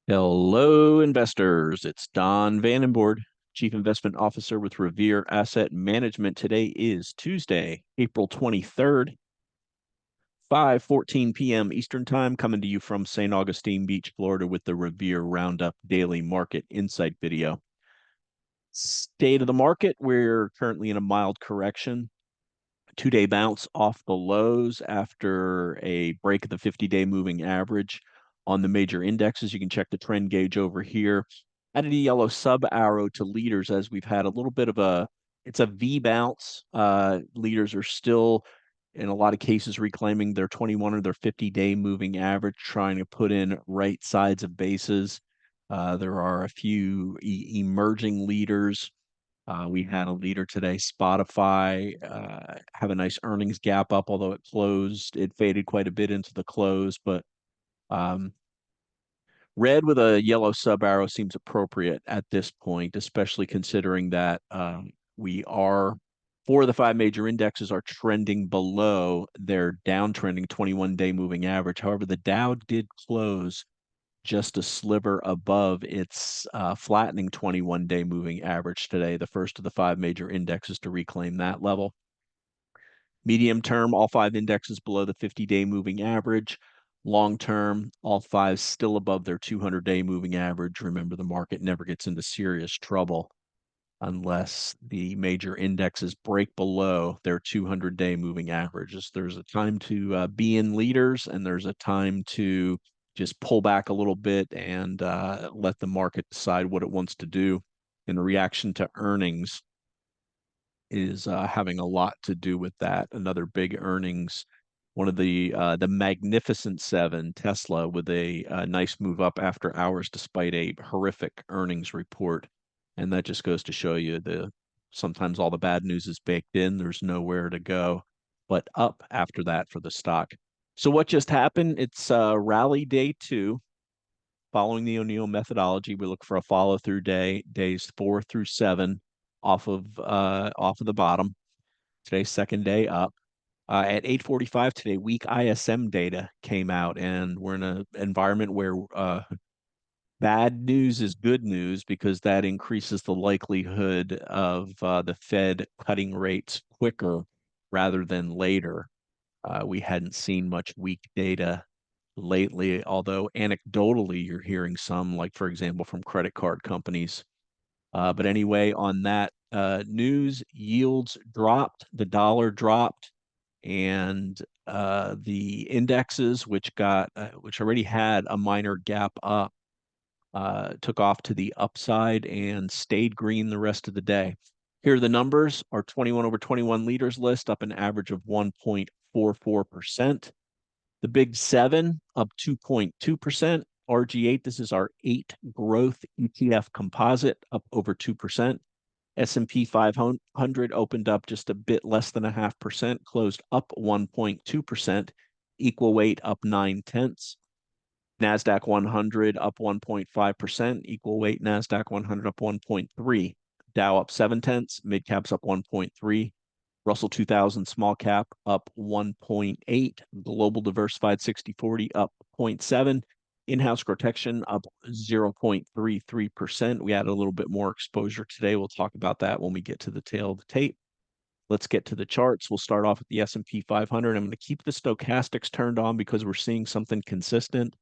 Hello, investors. It's Don Vandenbord, Chief Investment Officer with Revere Asset Management. Today is Tuesday, April 23rd, 5:14 p.m. Eastern Time, coming to you from St. Augustine Beach, Florida, with the Revere Roundup Daily Market Insight video. State of the market, we're currently in a mild correction. Two-day bounce off the lows after a break of the 50-day moving average on the major indexes. You can check the trend gauge over here. Added a yellow sub arrow to leaders as we've had a little bit of it's a V bounce. Leaders are still, in a lot of cases, reclaiming their 21 or their 50-day moving average, trying to put in right sides of bases. There are a few emerging leaders. We had a leader today, Spotify, have a nice earnings gap up, although it faded quite a bit into the close, but um, red with a yellow sub arrow seems appropriate at this point, especially considering that four of the five major indexes are trending below their downtrending 21-day moving average. However, the Dow did close just a sliver above its flattening 21-day moving average today, the first of the five major indexes to reclaim that level. Medium term, all five indexes below the 50-day moving average. Long term, all five still above their 200-day moving average. Remember, the market never gets into serious trouble unless the major indexes break below their 200-day moving averages. There's a time to be in leaders, and there's a time to just pull back a little bit and let the market decide what it wants to do. In reaction to earnings is having a lot to do with that. Another big earnings, one of the Magnificent Seven, Tesla, with a nice move up after hours despite a horrific earnings report. And that just goes to show you sometimes all the bad news is baked in. There's nowhere to go but up after that for the stock. So what just happened? It's rally day two. Following the O'Neill methodology, we look for a follow through days 4 through 7 off of the bottom. Today's second day up. At 8:45 today, weak ISM data came out, and we're in an environment where bad news is good news because that increases the likelihood of the Fed cutting rates quicker rather than later. We hadn't seen much weak data lately, although anecdotally you're hearing some, like for example, from credit card companies. But anyway, on that news, yields dropped, the dollar dropped, and the indexes, which already had a minor gap up, took off to the upside and stayed green the rest of the day. Here are the numbers. Our 21 over 21 leaders list up an average of 1.44%. The big seven up 2.2%. RG8, this is our 8 growth ETF composite, up over 2%. S&P 500 opened up just a bit less than 0.5%, closed up 1.2%. Equal weight up 0.9. NASDAQ 100 up 1.5%. Equal weight NASDAQ 100 up 1.3. Dow up 0.7. Mid caps up 1.3. Russell 2000 small cap up 1.8. Global diversified 60/40 up 0.7. In-house GROTECTION up 0.33%. We added a little bit more exposure today. We'll talk about that when we get to the tail of the tape. Let's get to the charts. We'll start off with the S&P 500. I'm going to keep the stochastics turned on because we're seeing something consistent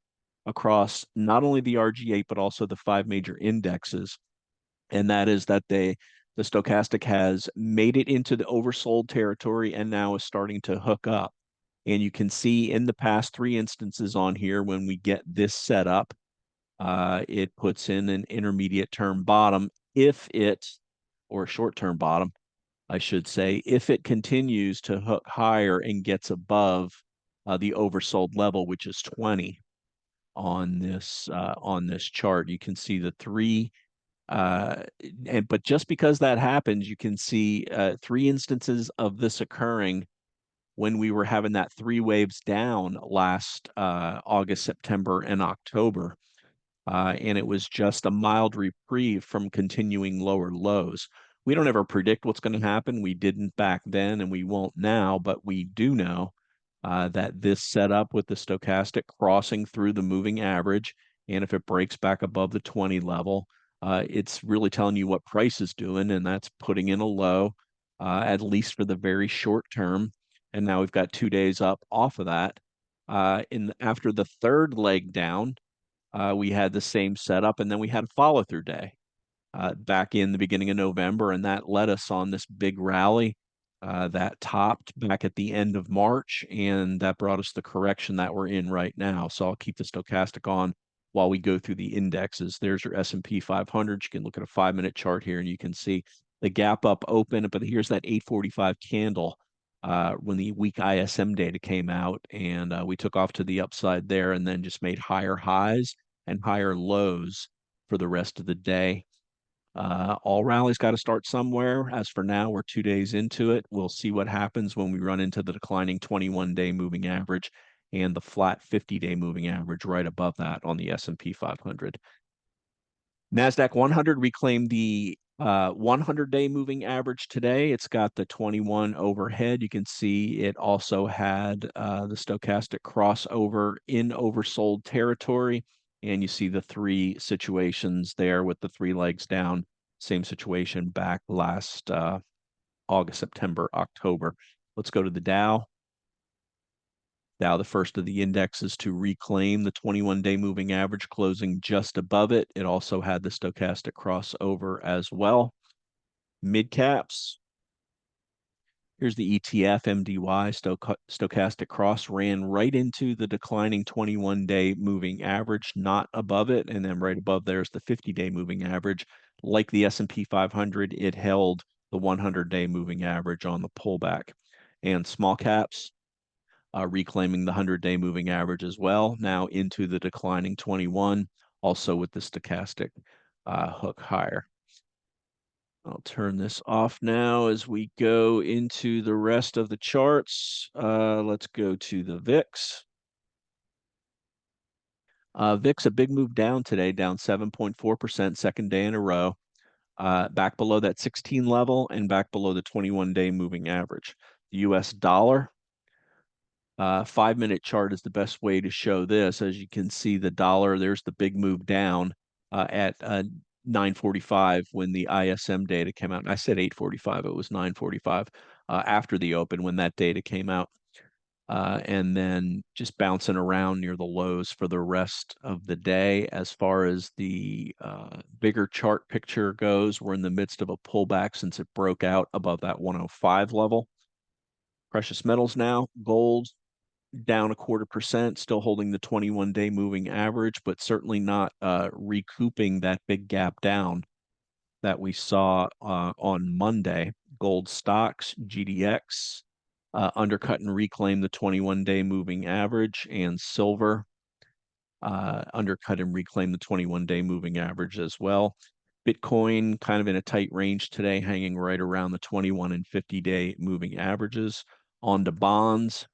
across not only the RG8, but also the five major indexes. And that is that the stochastic has made it into the oversold territory and now is starting to hook up. And you can see in the past three instances on here, when we get this set up, it puts in an intermediate term bottom or short term bottom, I should say, if it continues to hook higher and gets above the oversold level, which is 20 on this chart. You can see the three. But just because that happens, you can see three instances of this occurring when we were having that three waves down last August, September, and October. And it was just a mild reprieve from continuing lower lows. We don't ever predict what's going to happen. We didn't back then, and we won't now, but we do know that this setup with the stochastic crossing through the moving average And if it breaks back above the 20 level, it's really telling you what price is doing, and that's putting in a low, at least for the very short term. And now we've got 2 days up off of that. After the third leg down, we had the same setup, and then we had a follow through day back in the beginning of November, and that led us on this big rally that topped back at the end of March, and that brought us the correction that we're in right now. So I'll keep the stochastic on while we go through the indexes. There's your S&P 500. You can look at a 5-minute chart here, and you can see the gap up open, but here's that 845 candle when the weak ISM data came out, and we took off to the upside there and then just made higher highs and higher lows for the rest of the day. All rallies got to start somewhere. As for now, we're 2 days into it. We'll see what happens when we run into the declining 21-day moving average and the flat 50-day moving average right above that on the S&P 500. NASDAQ 100 reclaimed the 100-day moving average today. It's got the 21 overhead. You can see it also had the stochastic crossover in oversold territory. And you see the three situations there with the three legs down. Same situation back last August, September, October. Let's go to the Dow. Dow, the first of the indexes to reclaim the 21-day moving average, closing just above it. It also had the stochastic crossover as well. Mid caps. Here's the ETF MDY stochastic cross, ran right into the declining 21-day moving average, not above it, and then right above there's the 50-day moving average. Like the S&P 500, it held the 100-day moving average on the pullback. And small caps, reclaiming the 100-day moving average as well, now into the declining 21, also with the stochastic hook higher. I'll turn this off now as we go into the rest of the charts. Let's go to the VIX. VIX, a big move down today, down 7.4%, second day in a row, back below that 16 level and back below the 21-day moving average. The US dollar, 5-minute chart is the best way to show this. As you can see, the dollar, there's the big move down at 9:45 when the ISM data came out. I said 8:45, it was 9:45 after the open when that data came out. And then just bouncing around near the lows for the rest of the day. As far as the bigger chart picture goes, we're in the midst of a pullback since it broke out above that 105 level. Precious metals now, gold down 0.25%, still holding the 21-day moving average, but certainly not recouping that big gap down that we saw on Monday. Gold stocks, GDX, undercut and reclaim the 21-day moving average, and silver undercut and reclaim the 21-day moving average as well. Bitcoin kind of in a tight range today, hanging right around the 21 and 50-day moving averages. On to bonds.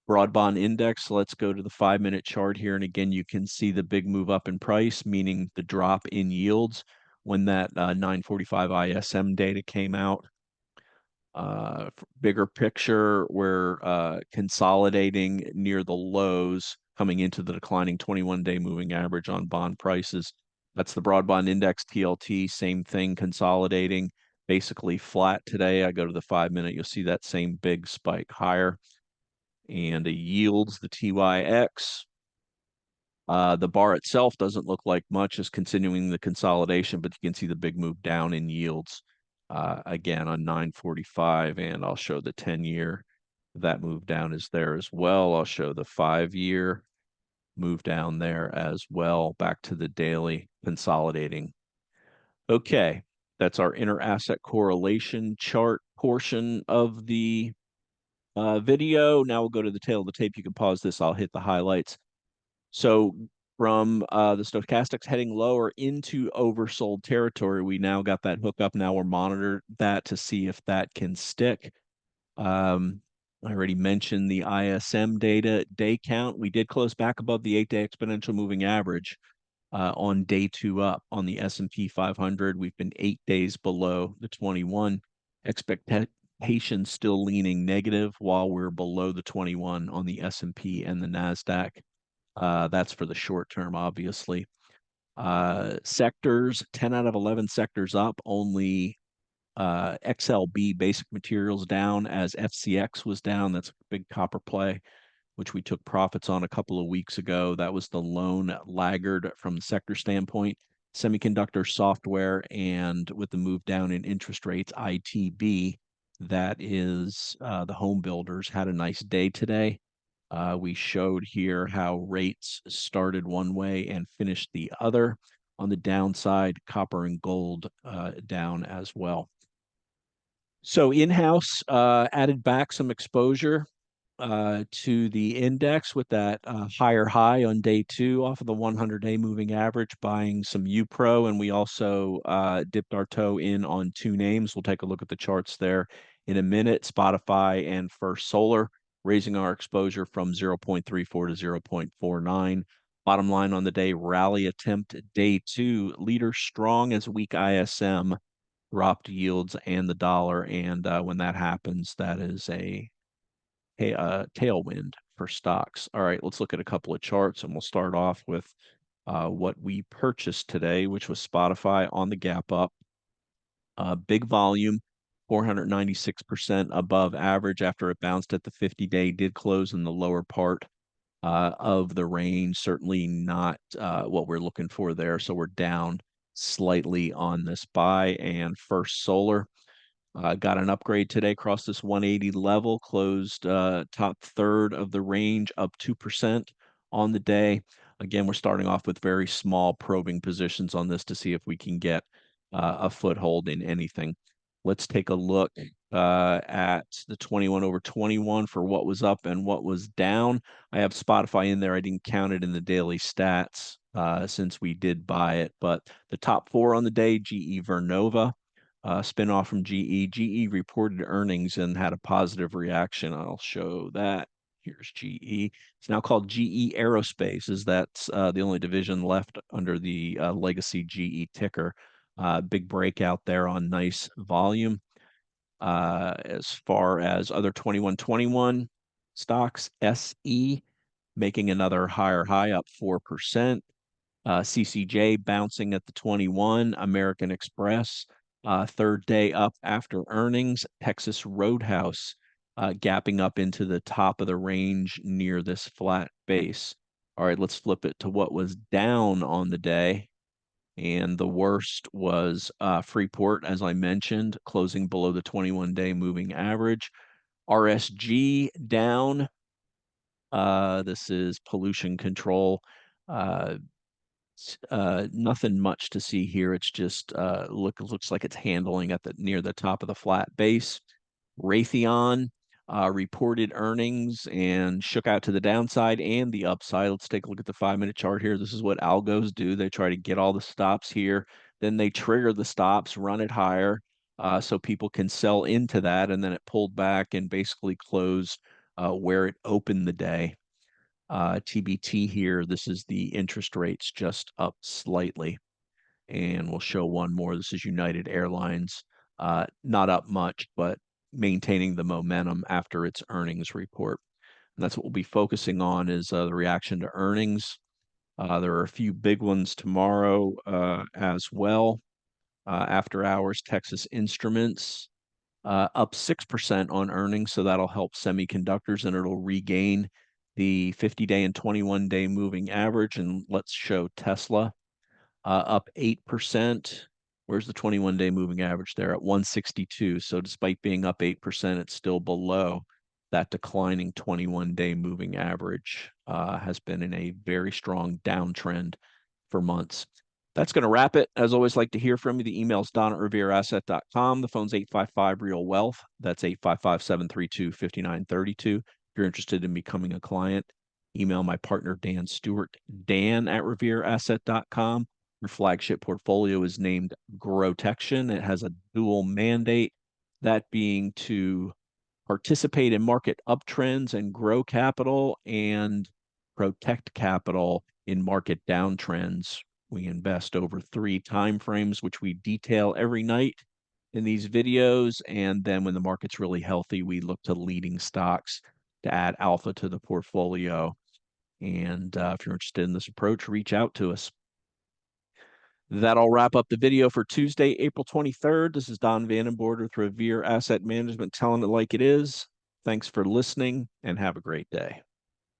Broad bond index, let's go to the 5-minute chart here. And again, you can see the big move up in price, meaning the drop in yields when that 945 ISM data came out. Bigger picture, we're consolidating near the lows coming into the declining 21-day moving average on bond prices. That's the broad bond index, TLT, same thing, consolidating, basically flat today. I go to the 5-minute, you'll see that same big spike higher. And the yields, the TYX. The bar itself doesn't look like much, is continuing the consolidation, but you can see the big move down in yields again on 945, and I'll show the 10-year. That move down is there as well. I'll show the 5-year move down there as well, back to the daily consolidating. Okay, that's our inter-asset correlation chart portion of the video. Now we'll go to the tail of the tape. You can pause this. I'll hit the highlights. So from the stochastics heading lower into oversold territory, we now got that hook up. Now we're monitoring that to see if that can stick. I already mentioned the ISM data day count. We did close back above the 8-day exponential moving average on day 2 up on the S&P 500. We've been 8 days below the 21. Expectations still leaning negative while we're below the 21 on the S&P and the NASDAQ. That's for the short term, obviously. Sectors, 10 out of 11 sectors up, only XLB Basic Materials down as FCX was down. That's a big copper play, which we took profits on a couple of weeks ago. That was the lone laggard from the sector standpoint. Semiconductor software, and with the move down in interest rates, ITB, that is the home builders, had a nice day today. We showed here how rates started one way and finished the other. On the downside, copper and gold down as well. So in-house added back some exposure to the index with that higher high on day 2 off of the 100-day moving average, buying some UPRO, and we also dipped our toe in on 2 names. We'll take a look at the charts there in a minute. Spotify and First Solar, raising our exposure from 0.34 to 0.49. Bottom line on the day, rally attempt day 2, leader strong as weak ISM dropped yields and the dollar, and when that happens, that is a tailwind for stocks. All right, let's look at a couple of charts, and we'll start off with what we purchased today, which was Spotify on the gap up. Big volume, 496% above average after it bounced at the 50-day, did close in the lower part of the range. Certainly not what we're looking for there. So we're down slightly on this buy. And First Solar got an upgrade today across this 180 level, closed top third of the range, up 2% on the day. Again, we're starting off with very small probing positions on this to see if we can get a foothold in anything. Let's take a look at the 21 over 21 for what was up and what was down. I have Spotify in there. I didn't count it in the daily stats since we did buy it, but the top 4 on the day, GE Vernova, spinoff from GE. GE reported earnings and had a positive reaction. I'll show that. Here's GE. It's now called GE Aerospace, as that's the only division left under the legacy GE ticker. Big breakout there on nice volume. As far as other 2121 stocks, SE making another higher high, up 4%. CCJ bouncing at the 21. American Express, third day up after earnings. Texas Roadhouse gapping up into the top of the range near this flat base. All right, let's flip it to what was down on the day. And the worst was Freeport, as I mentioned, closing below the 21-day moving average. RSG down. This is pollution control. Nothing much to see here. It's just looks like it's handling at the near the top of the flat base. Raytheon reported earnings and shook out to the downside and the upside. Let's take a look at the 5-minute chart here. This is what algos do. They try to get all the stops here, then they trigger the stops, run it higher, so people can sell into that, and then it pulled back and basically closed where it opened the day. TBT here, this is the interest rates just up slightly. And we'll show one more. This is United Airlines, not up much, but maintaining the momentum after its earnings report. And that's what we'll be focusing on, is the reaction to earnings. There are a few big ones tomorrow as well. After hours, Texas Instruments, up 6% on earnings, so that'll help semiconductors, and it'll regain the 50-day and 21-day moving average. And let's show Tesla, up 8%. Where's the 21-day moving average there? At 162. So despite being up 8%, it's still below that declining 21-day moving average. Has been in a very strong downtrend for months. That's going to wrap it. As always, like to hear from you. The email's don@revereasset.com. The phone's 855-REAL-WEALTH. That's 855-732-5932. If you're interested in becoming a client, email my partner, Dan Stewart, dan@revereasset.com. Your flagship portfolio is named GROTECTION. It has a dual mandate, that being to participate in market uptrends and grow capital, and protect capital in market downtrends. We invest over 3 time frames, which we detail every night in these videos. And then when the market's really healthy, we look to leading stocks to add alpha to the portfolio. And if you're interested in this approach, reach out to us. That'll wrap up the video for Tuesday, April 23rd. This is Don Vandenbord with Revere Asset Management, telling it like it is. Thanks for listening and have a great day.